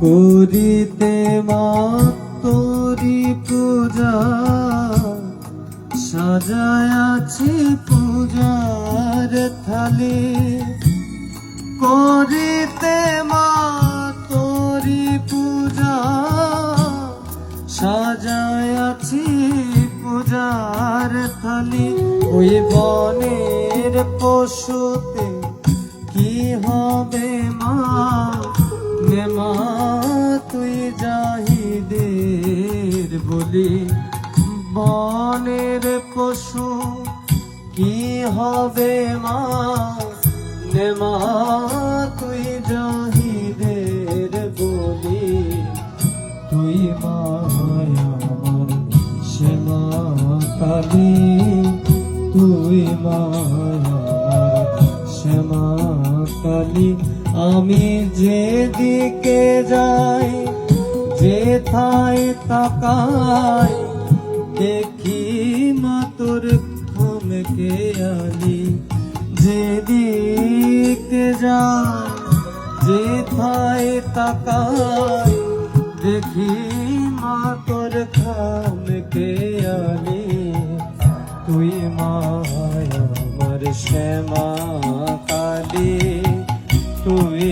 করিতে মা তোরি পূজা, সাজায়াছি পূজার থালি। করিতে মা তোরি পূজা, সাজায়াছি পূজার থালি। ওই বনের পশুতে কি হবে মা, নে মা তুই জাহিদের বলি। বনের পশু কি হবে মা, নে মা তুই জাহিদের বলি। তুই মা আমার শ্যামা কালী, তুই মা আমার শ্যামা কালী। আমি যেদিকে যাই, যেথায় তাকাই, দেখি মা তোর থমকে আলি। যেদিকে যাই, যেথায় তাকাই, দেখি মা তোর থমকে আলি। তুই মা আমার শ্যামা কালী, তুই